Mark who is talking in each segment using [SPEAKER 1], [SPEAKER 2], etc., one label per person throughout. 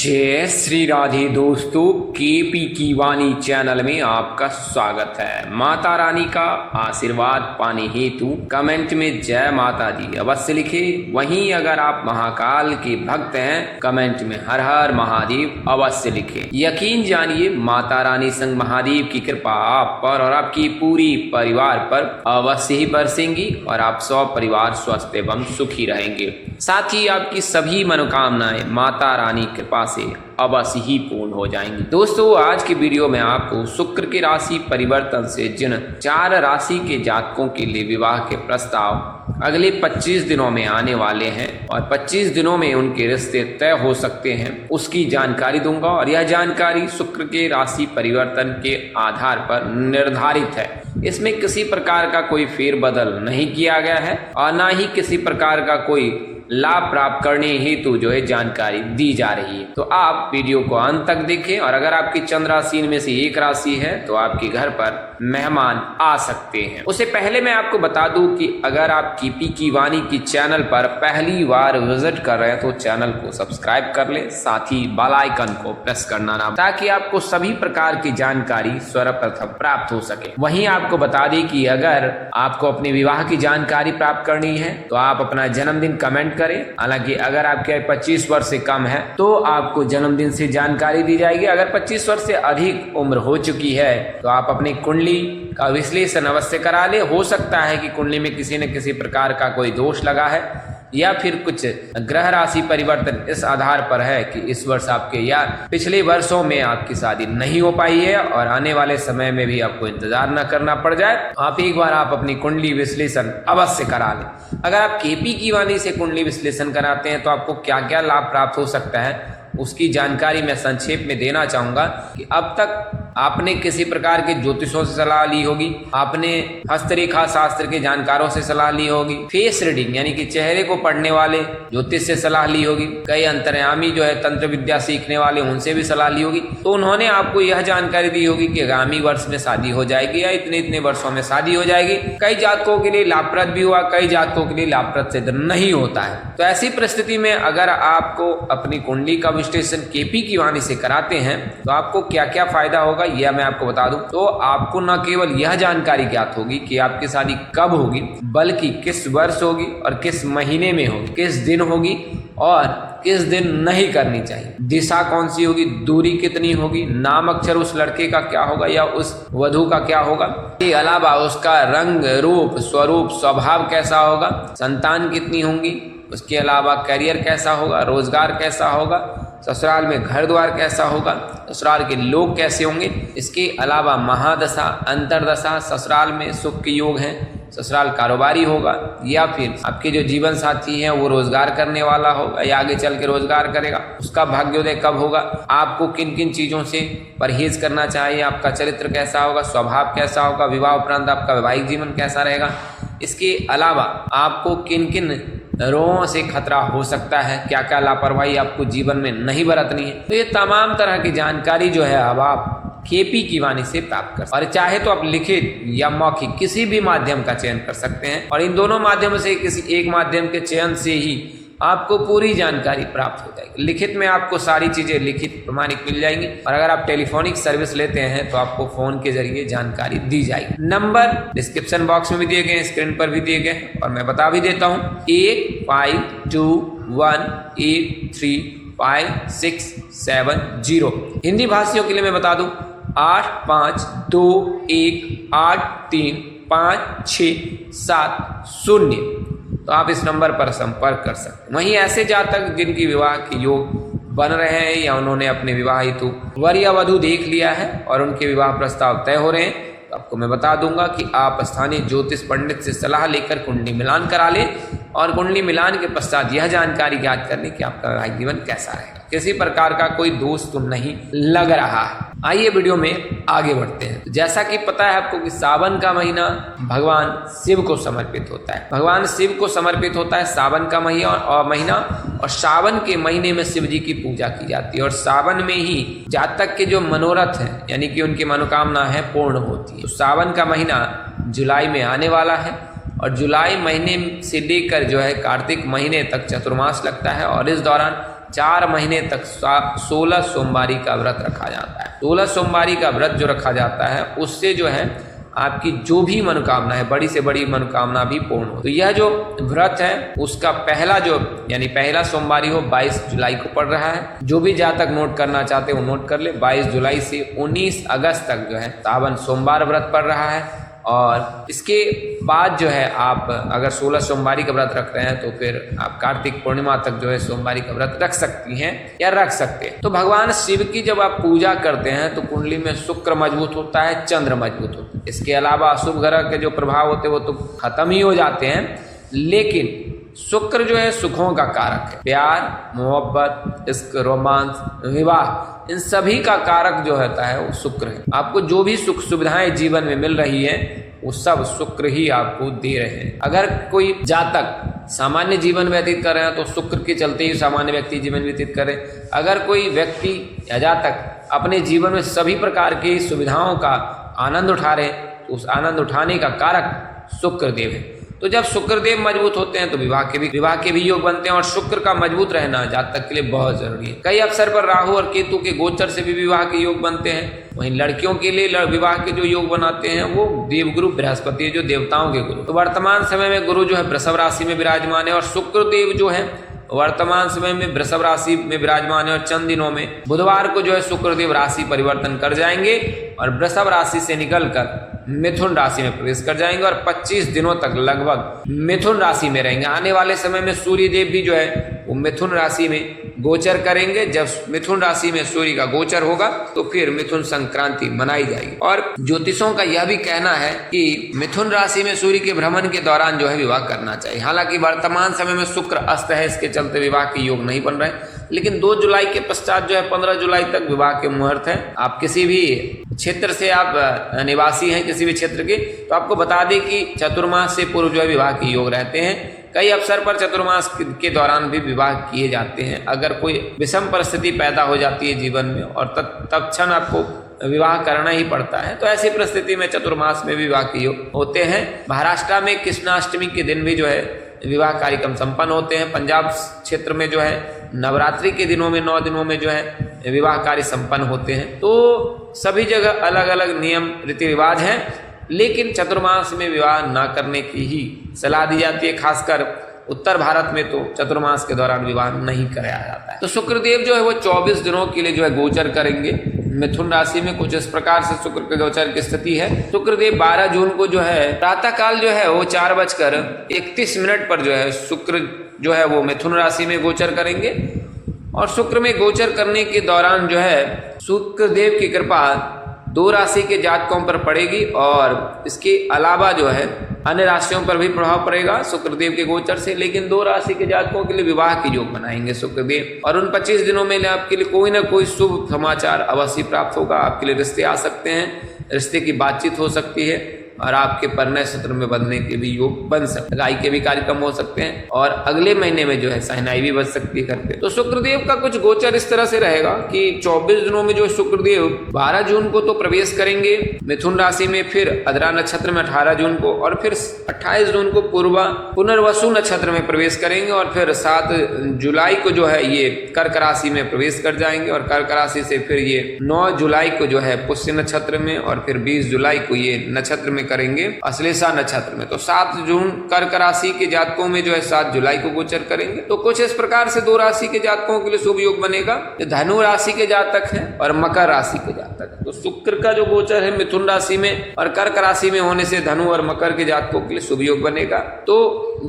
[SPEAKER 1] जय श्री राधे दोस्तों, केपी की वाणी चैनल में आपका स्वागत है। माता रानी का आशीर्वाद पाने हेतु कमेंट में जय माता दी अवश्य लिखे। वहीं अगर आप महाकाल के भक्त हैं, कमेंट में हर हर महादेव अवश्य लिखे। यकीन जानिए, माता रानी संग महादेव की कृपा आप पर और आपकी पूरी परिवार पर अवश्य ही बरसेंगी और आप सब परिवार स्वस्थ एवं सुखी रहेंगे। साथ ही आपकी सभी मनोकामनाएं माता रानी कृपा से अवश्य ही पूर्ण हो जाएंगी। दोस्तों, आज की वीडियो में आपको शुक्र के राशि परिवर्तन से जिन 4 राशि के जातकों के लिए विवाह के प्रस्ताव अगले 25 दिनों में आने वाले हैं और 25 दिनों में उनके रिश्ते तय हो सकते हैं, उसकी जानकारी दूंगा। और यह जानकारी शुक्र के राशि परिवर्तन के आधार पर निर्धारित है। इसमें किसी प्रकार का कोई फेरबदल नहीं किया गया है और ना ही किसी प्रकार का कोई लाभ प्राप्त करने हेतु जो है जानकारी दी जा रही है। तो आप वीडियो को अंत तक देखें। और अगर आपकी चंद्र राशि में से एक राशि है तो आपके घर पर मेहमान आ सकते हैं। उससे पहले मैं आपको बता दूं कि अगर आप केपी की वाणी की चैनल पर पहली बार विजिट कर रहे हैं तो चैनल को सब्सक्राइब कर ले, साथ ही बेल आइकन को प्रेस करना ना, ताकि आपको सभी प्रकार की जानकारी सर्वप्रथम प्राप्त हो सके। वहीं आपको बता दें कि अगर आपको अपने विवाह की जानकारी प्राप्त करनी है तो आप अपना जन्मदिन कमेंट करें। हालांकि अगर आपके 25 वर्ष से कम है तो आपको जन्मदिन से जानकारी दी जाएगी। अगर 25 वर्ष से अधिक उम्र हो चुकी है तो आप अपनी कुंडली का विश्लेषण अवश्य करा ले। हो सकता है कि कुंडली में किसी न किसी प्रकार का कोई दोष लगा है या फिर कुछ ग्रह राशि परिवर्तन इस आधार पर है कि इस वर्ष आपके या पिछले वर्षों में आपकी शादी नहीं हो पाई है और आने वाले समय में भी आपको इंतजार न करना पड़ जाए। आप एक बार आप अपनी कुंडली विश्लेषण अवश्य करा लें। अगर आप केपी की वाणी से कुंडली विश्लेषण कराते हैं तो आपको क्या क्या लाभ प्राप्त हो सकता है, उसकी जानकारी मैं संक्षेप में देना चाहूंगा। कि अब तक आपने किसी प्रकार के ज्योतिषों से सलाह ली होगी, आपने हस्तरेखा शास्त्र के जानकारों से सलाह ली होगी, फेस रीडिंग यानी कि चेहरे को पढ़ने वाले ज्योतिष से सलाह ली होगी, कई अंतर्यामी जो है तंत्र विद्या सीखने वाले उनसे भी सलाह ली होगी। तो उन्होंने आपको यह जानकारी दी होगी कि आगामी वर्ष में शादी हो जाएगी या इतने इतने वर्षों में शादी हो जाएगी। कई जातकों के लिए लाभप्रद भी हुआ, कई जातकों के लिए लाभप्रद सिद्ध नहीं होता है। तो ऐसी परिस्थिति में अगर आपको अपनी कुंडली का विश्लेषण केपी की वाणी से कराते हैं तो आपको क्या क्या फायदा होगा यह मैं आपको बता दूं। तो आपको न केवल यह जानकारी ज्ञात होगी कि आपकी शादी कब होगी, बल्कि किस वर्ष होगी और किस महीने में होगी, किस दिन होगी और किस दिन नहीं करनी चाहिए, दिशा कौन सी होगी, दूरी कितनी होगी, नाम अक्षर उस लड़के का क्या होगा या उस वधू का क्या होगा, इसके अलावा उसका रंग रूप स्वरूप स्वभाव कैसा होगा, संतान कितनी होंगी, उसके अलावा करियर कैसा होगा, रोजगार कैसा होगा, ससुराल में घर द्वार कैसा होगा, ससुराल के लोग कैसे होंगे। इसके अलावा महादशा अंतरदशा, ससुराल में सुख के योग हैं, ससुराल कारोबारी होगा या फिर आपके जो जीवन साथी हैं वो रोजगार करने वाला होगा या आगे चल के रोजगार करेगा, उसका भाग्योदय कब होगा, आपको किन किन चीजों से परहेज करना चाहिए, आपका चरित्र कैसा होगा, स्वभाव कैसा होगा, विवाह उपरांत आपका वैवाहिक जीवन कैसा रहेगा। इसके अलावा आपको किन किन रोगों से खतरा हो सकता है, क्या क्या लापरवाही आपको जीवन में नहीं बरतनी है। तो ये तमाम तरह की जानकारी जो है अब आप केपी की वाणी से प्राप्त कर सकते हैं। और चाहे तो आप लिखित या मौखिक किसी भी माध्यम का चयन कर सकते हैं और इन दोनों माध्यमों से किसी एक माध्यम के चयन से ही आपको पूरी जानकारी प्राप्त हो जाएगी। लिखित में आपको सारी चीजें लिखित प्रमाणिक मिल जाएंगी और अगर आप टेलीफोनिक सर्विस लेते हैं तो आपको फोन के जरिए जानकारी दी जाएगी। नंबर डिस्क्रिप्शन बॉक्स में भी दिए गए, स्क्रीन पर भी दिए गए और मैं बता भी देता हूँ 8521835670। हिंदी भाषियों के लिए मैं बता दूं 8521835670। तो आप इस नंबर पर संपर्क कर सकते हैं। वहीं ऐसे जातक जिनकी विवाह के योग बन रहे हैं या उन्होंने अपने विवाह हेतु वर या वधू देख लिया है और उनके विवाह प्रस्ताव तय हो रहे हैं, तो आपको मैं बता दूंगा कि आप स्थानीय ज्योतिष पंडित से सलाह लेकर कुंडली मिलान करा लें और कुंडली मिलान के पश्चात यह जानकारी ज्ञात कर लें कि आपका वैवाहिक जीवन कैसा रहेगा, किसी प्रकार का कोई दोष तो नहीं लग रहा है। आइए वीडियो में आगे बढ़ते हैं। जैसा कि पता है आपको कि सावन का महीना भगवान शिव को समर्पित होता है। भगवान शिव को समर्पित होता है सावन का महीना और सावन के महीने में शिव जी की पूजा की जाती है और सावन में ही जातक के जो मनोरथ है यानी कि उनकी मनोकामना है पूर्ण होती है। तो सावन का महीना जुलाई में आने वाला है और जुलाई महीने से लेकर जो है कार्तिक महीने तक चतुर्मास लगता है और इस दौरान 4 महीने तक 16 सोमवारी का व्रत रखा जाता है। 16 सोमवारी का व्रत जो रखा जाता है उससे जो है आपकी जो भी मनोकामना है, बड़ी से बड़ी मनोकामना भी पूर्ण हो। तो यह जो व्रत है उसका पहला जो यानी पहला सोमवारी हो 22 जुलाई को पड़ रहा है। जो भी जातक नोट करना चाहते हैं वो नोट कर ले। 22 जुलाई से 19 अगस्त तक जो है सावन सोमवार व्रत पड़ रहा है। और इसके बाद जो है आप अगर 16 सोमवारी का व्रत रख रहे हैं तो फिर आप कार्तिक पूर्णिमा तक जो है सोमवारी का व्रत रख सकती हैं या रख सकते हैं। तो भगवान शिव की जब आप पूजा करते हैं तो कुंडली में शुक्र मजबूत होता है, चंद्र मजबूत होता है। इसके अलावा अशुभ ग्रह के जो प्रभाव होते हैं वो तो खत्म ही हो जाते हैं, लेकिन शुक्र जो है सुखों का कारक है। प्यार, मोहब्बत, इश्क, रोमांस, विवाह, इन सभी का कारक जो होता है वो शुक्र है। आपको जो भी सुख सुविधाएं जीवन में मिल रही है वो सब शुक्र ही आपको दे रहे हैं। अगर कोई जातक सामान्य जीवन व्यतीत कर रहे हैं तो शुक्र के चलते ही सामान्य व्यक्ति जीवन व्यतीत करे। अगर कोई व्यक्ति या जातक अपने जीवन में सभी प्रकार की सुविधाओं का आनंद उठा रहे हैं तो उस आनंद उठाने का कारक शुक्रदेव है। तो जब शुक्रदेव मजबूत होते हैं तो विवाह के भी योग बनते हैं। और शुक्र का मजबूत रहना जातक के लिए बहुत जरूरी है। कई अवसर पर राहु और केतु के गोचर से भी विवाह के योग बनते हैं। वहीं लड़कियों के लिए विवाह के जो योग बनाते हैं वो देवगुरु बृहस्पति है, जो देवताओं के गुरु। तो वर्तमान समय में गुरु जो है वृषभ राशि में विराजमान है और शुक्रदेव जो है वर्तमान समय में वृषभ राशि में विराजमान है। और चंद दिनों में बुधवार को जो है शुक्रदेव राशि परिवर्तन कर जाएंगे और वृषभ राशि से निकलकर मिथुन राशि में प्रवेश कर जाएंगे और 25 दिनों तक लगभग मिथुन राशि में रहेंगे। आने वाले समय में सूर्य देव भी जो है वो मिथुन राशि में गोचर करेंगे। जब मिथुन राशि में सूर्य का गोचर होगा तो फिर मिथुन संक्रांति मनाई जाएगी। और ज्योतिषों का यह भी कहना है कि मिथुन राशि में सूर्य के भ्रमण के दौरान जो है विवाह करना चाहिए। हालांकि वर्तमान समय में शुक्र अस्त है, इसके चलते विवाह के योग नहीं बन रहे, लेकिन 2 जुलाई के पश्चात जो है 15 जुलाई तक विवाह के मुहूर्त है। आप किसी भी क्षेत्र से आप निवासी हैं किसी भी क्षेत्र के, तो आपको बता दें कि चतुर्मास से पूर्व जो है विवाह के योग रहते हैं। कई अवसर पर चतुर्मास के दौरान भी विवाह किए जाते हैं। अगर कोई विषम परिस्थिति पैदा हो जाती है जीवन में और तत्क्षण आपको विवाह करना ही पड़ता है, तो ऐसी परिस्थिति में चतुर्मास में विवाह के योग होते हैं। महाराष्ट्र में कृष्णाष्टमी के दिन भी जो है विवाह कार्यक्रम संपन्न होते हैं। पंजाब क्षेत्र में जो है नवरात्रि के दिनों में 9 दिनों में जो है विवाह कार्य संपन्न होते हैं। तो सभी जगह अलग अलग नियम रीति रिवाज हैं, लेकिन चतुर्मास में विवाह ना करने की ही सलाह दी जाती है। खासकर उत्तर भारत में तो चतुर्मास के दौरान विवाह नहीं कराया जाता है। तो शुक्रदेव जो है वो 24 दिनों के लिए जो है गोचर करेंगे मिथुन राशि में। कुछ इस प्रकार से शुक्र के गोचर की स्थिति है। शुक्रदेव 12 जून को जो है प्रातः काल जो है वो 4:31 पर जो है शुक्र जो है वो मिथुन राशि में गोचर करेंगे। और शुक्र में गोचर करने के दौरान जो है शुक्रदेव की कृपा 2 राशि के जातकों पर पड़ेगी और इसके अलावा जो है अन्य राशियों पर भी प्रभाव पड़ेगा शुक्रदेव के गोचर से। लेकिन 2 राशि के जातकों के लिए विवाह के योग बनाएंगे शुक्रदेव। और उन 25 दिनों में आपके लिए कोई ना कोई शुभ समाचार अवश्य प्राप्त होगा। आपके लिए रिश्ते आ सकते हैं, रिश्ते की बातचीत हो सकती है और आपके परिणय सूत्र में बंधने के भी योग बन सकते हैं। गाय के भी कार्यक्रम हो सकते हैं और अगले महीने में जो है सहनाई भी बच सकती है घर पे। तो शुक्रदेव का कुछ गोचर इस तरह से रहेगा कि 24 दिनों में जो शुक्रदेव 12 जून को तो प्रवेश करेंगे मिथुन राशि में, फिर अधरा नक्षत्र में 18 जून को, और फिर 28 जून को पुनर्वसु नक्षत्र में प्रवेश करेंगे और फिर 7 जुलाई को जो है ये कर्क राशि में प्रवेश कर जाएंगे और कर्क राशि से फिर ये 9 जुलाई को जो है पुष्य नक्षत्र में और फिर 20 जुलाई को ये नक्षत्र में करेंगे अश्लेषा नक्षत्र में। तो 7 जून कर्क राशि के जातकों में जो है 7 जुलाई को गोचर करेंगे। तो कुछ इस प्रकार से 2 राशि के जातकों के लिए शुभ योग बनेगा। धनु राशि के जातक हैं और मकर राशि के जातक हैं। तो शुक्र का जो गोचर है मिथुन राशि में और कर्क राशि में होने से धनु और मकर के जातकों के लिए शुभ योग बनेगा। तो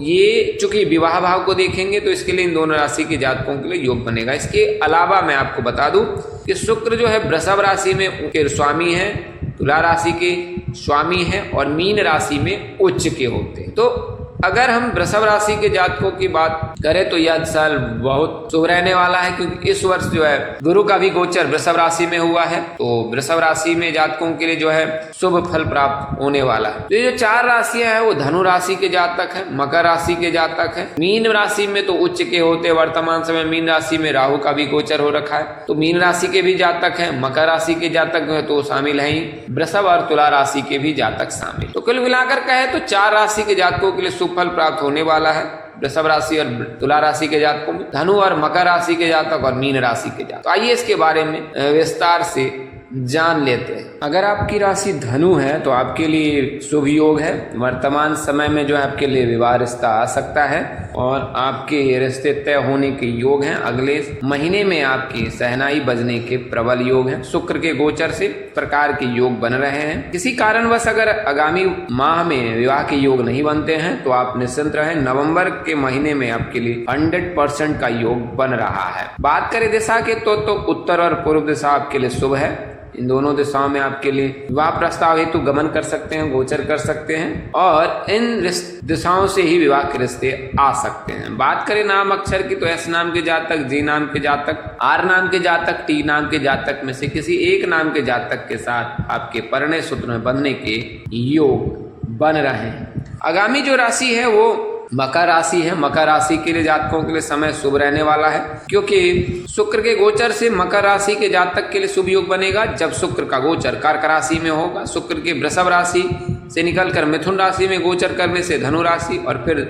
[SPEAKER 1] ये चूंकि विवाह भाव को देखेंगे तो इसके लिए इन दोनों राशि के जातकों के लिए योग बनेगा। इसके अलावा मैं आपको बता दूं कि शुक्र जो है वृषभ राशि में उनके स्वामी है, तुला राशि के स्वामी है और मीन राशि में उच्च के होते हैं। तो अगर हम वृषभ राशि के जातकों की बात करें तो यह साल बहुत शुभ रहने वाला है, क्योंकि इस वर्ष जो है गुरु का भी गोचर वृषभ राशि में हुआ है। तो वृषभ राशि में जातकों के लिए जो है शुभ फल प्राप्त होने वाला है। तो ये जो 4 राशियां हैं वो धनु राशि के जातक है, मकर राशि के जातक है, मीन राशि में तो उच्च के होते हैं। वर्तमान समय मीन राशि में राहु का भी गोचर हो रखा है, तो मीन राशि के भी जातक है, मकर राशि के जातक है तो शामिल है ही, वृषभ और तुला राशि के भी जातक शामिल। तो कुल मिलाकर कहे तो 4 राशि के जातकों के लिए फल प्राप्त होने वाला है। वृषभ राशि और तुला राशि के जातकों में, धनु और मकर राशि के जातक और मीन राशि के जातक। तो आइए इसके बारे में विस्तार से जान लेते हैं। अगर आपकी राशि धनु है तो आपके लिए शुभ योग है। वर्तमान समय में जो है आपके लिए विवाह रिश्ता आ सकता है और आपके रिश्ते तय होने के योग हैं। अगले महीने में आपकी शहनाई बजने के प्रबल योग हैं। शुक्र के गोचर से प्रकार के योग बन रहे हैं। किसी कारणवश अगर आगामी माह में विवाह के योग नहीं बनते हैं तो आप निश्चिंत रहें, नवंबर के महीने में आपके लिए 100% का योग बन रहा है। बात करें दिशा के तो उत्तर और पूर्व दिशा आपके लिए शुभ है। इन दोनों दिशाओं में आपके लिए विवाह प्रस्ताव हेतु गमन कर सकते हैं, गोचर कर सकते हैं और इन दिशाओं से ही विवाह के रिश्ते आ सकते हैं। बात करें नाम अक्षर की तो एस नाम के जातक, जी नाम के जातक, आर नाम के जातक, टी नाम के जातक में से किसी एक नाम के जातक के साथ आपके परिणय सूत्र में बंधने के योग बन रहे हैं। आगामी जो राशि है वो मकर राशि है। मकर राशि के लिए जातकों के लिए समय शुभ रहने वाला है, क्योंकि शुक्र के गोचर से मकर राशि के जातक के लिए शुभ योग बनेगा जब शुक्र का गोचर कर्क राशि में होगा। शुक्र के वृषभ राशि से निकलकर मिथुन राशि में गोचर करने से धनु राशि और फिर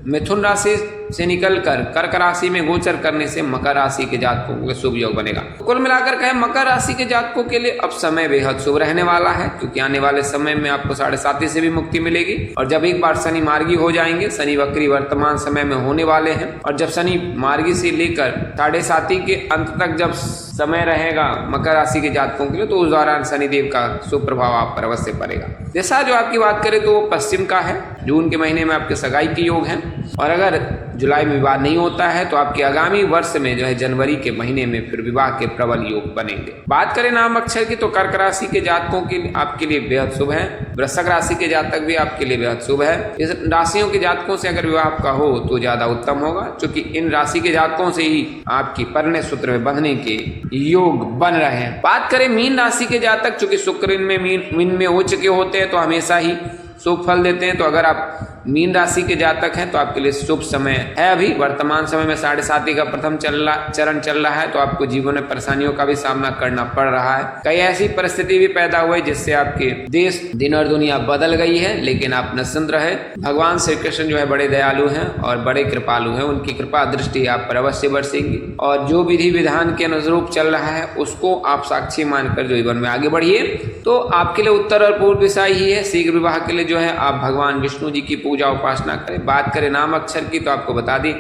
[SPEAKER 1] मिथुन राशि से निकलकर कर्क राशि में गोचर करने से मकर राशि के जातकों के शुभ योग बनेगा। कुल मिलाकर कहें मकर राशि के जातकों के लिए अब समय बेहद शुभ रहने वाला है, क्योंकि आने वाले समय में आपको 7.5 से भी मुक्ति मिलेगी। और जब एक बार शनि मार्गी हो जाएंगे, शनि वक्री वर्तमान समय में होने वाले हैं, और जब शनि मार्गी से लेकर 7.5 के अंत तक जब समय रहेगा मकर राशि के जातकों के लिए, तो उस दौरान शनिदेव का शुभ प्रभाव आप पर अवश्य पड़ेगा। दिशा जो आपकी बात करें तो वो पश्चिम का है। जून के महीने में आपके सगाई के योग हैं और अगर जुलाई में विवाह नहीं होता है तो आपके आगामी वर्ष में जो है जनवरी के महीने में फिर विवाह के प्रबल योग बनेंगे। बात करें नाम अक्षर की तो कर्क राशि के जातकों के लिए आपके लिए बेहद शुभ है। वृश्चिक राशि के जातक भी आपके लिए बेहद शुभ है। इस राशियों के जातकों से अगर विवाह आपका हो तो ज्यादा उत्तम होगा, क्योंकि इन राशि के जातकों से ही आपकी परिणय सूत्र में बंधने के योग बन रहे हैं। बात करें मीन राशि के जातक, चूंकि शुक्र इनमें मीन में हो चुके होते हैं तो हमेशा ही शुभ फल देते हैं। तो अगर आप मीन राशि के जातक हैं तो आपके लिए शुभ समय है। अभी वर्तमान समय में 7.5 का प्रथम चरण चल रहा है, तो आपको जीवन में परेशानियों का भी सामना करना पड़ रहा है। कई ऐसी परिस्थिति भी पैदा हुई जिससे आपके देश दिन और दुनिया बदल गई है, लेकिन आप निश्चिंत रहे। भगवान श्री कृष्ण जो है बड़े दयालु हैं और बड़े कृपालु हैं। उनकी कृपा दृष्टि आप पर अवश्य बरसेगी और जो विधि विधान के अनुरूप चल रहा है उसको आप साक्षी मानकर जो जीवन में आगे बढ़िए। तो आपके लिए उत्तर और पूर्व दिशा ही है। शीघ्र विवाह के लिए जो है आप भगवान विष्णु जी की पूजा उपासना करें। बात करें नाम अक्षर की तो आपको बता दें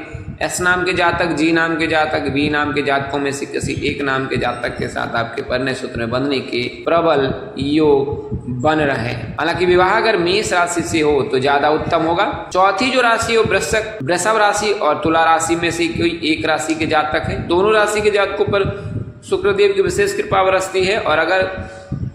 [SPEAKER 1] एस नाम के जातक, जी नाम के जातक, बी नाम के जातकों में से किसी एक नाम के जातक के साथ आपके परिणय सूत्र में बंधने के प्रबल योग बन रहे हैं। हालांकि विवाह अगर मेष राशि से हो तो ज्यादा उत्तम होगा। चौथी जो राशि हो वृषभ राशि और तुला राशि में से कोई एक राशि के जातक है। दोनों राशि के जातकों पर शुक्रदेव की विशेष कृपा बरसती है और अगर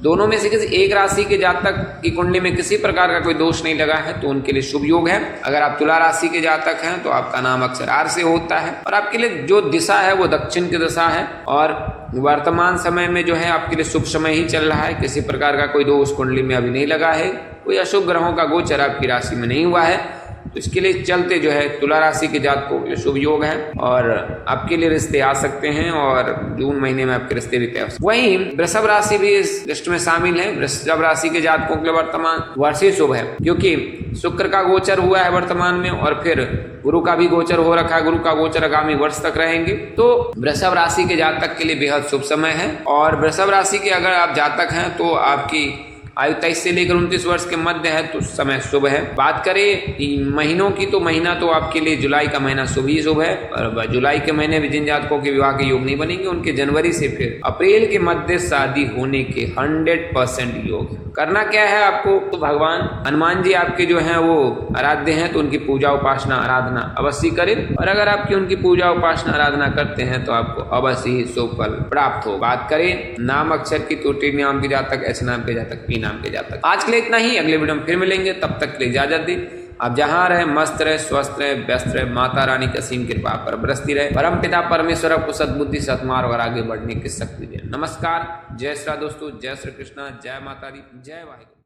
[SPEAKER 1] दोनों में से किसी एक राशि के जातक की कुंडली में किसी प्रकार का कोई दोष नहीं लगा है तो उनके लिए शुभ योग है। अगर आप तुला राशि के जातक हैं तो आपका नाम अक्षर आर से होता है और आपके लिए जो दिशा है वो दक्षिण की दिशा है और वर्तमान समय में जो है आपके लिए शुभ समय ही चल रहा है। किसी प्रकार का कोई दोष कुंडली में अभी नहीं लगा है, कोई अशुभ ग्रहों का गोचर आपकी राशि में नहीं हुआ है। तो इसके लिए चलते जो है तुला राशि के जातकों के शुभ योग है और आपके लिए रिश्ते आ सकते हैं और जून महीने में आपके रिश्ते भी तय हो सकते हैं। वहीं वृषभ राशि भी इस लिस्ट में शामिल है। वृषभ राशि के जातकों के लिए वर्तमान वर्ष ही शुभ है, क्योंकि शुक्र का गोचर हुआ है वर्तमान में और फिर गुरु का भी गोचर हो रखा है। गुरु का गोचर आगामी वर्ष तक रहेंगे, तो वृषभ राशि के जातक के लिए बेहद शुभ समय है। और वृषभ राशि के अगर आप जातक हैं तो आपकी आयु 23 से लेकर 29 वर्ष के मध्य है, तो समय शुभ है। बात करें महीनों की तो महीना तो आपके लिए जुलाई का महीना शुभ ही शुभ है और जुलाई के महीने में जिन जातकों के विवाह के योग नहीं बनेंगे उनके जनवरी से फिर अप्रैल के मध्य शादी होने के 100% योग है। करना क्या है आपको, तो भगवान हनुमान जी आपके जो हैं वो आराध्य हैं, तो उनकी पूजा उपासना आराधना अवश्य करें और अगर आपकी उनकी पूजा उपासना आराधना करते हैं तो आपको अवश्य ही शुभ फल प्राप्त हो। बात करें नाम अक्षर की तो टी नाम के जातक, एच नाम के जातक, पी नाम के जातक। आज के लिए इतना ही, अगले वीडियो में फिर मिलेंगे, तब तक के लिए इजाजत दें। आप जहाँ रहे मस्त रहे, स्वस्थ रहे, व्यस्त रहे, माता रानी की असीम कृपा पर बरसती रहे। परम पिता परमेश्वर को सद्बुद्धि सद्मार्ग और आगे बढ़ने की शक्ति दे। नमस्कार, जय श्री दोस्तों, जय श्री कृष्णा, जय माता दी, जय वाहिगुरु।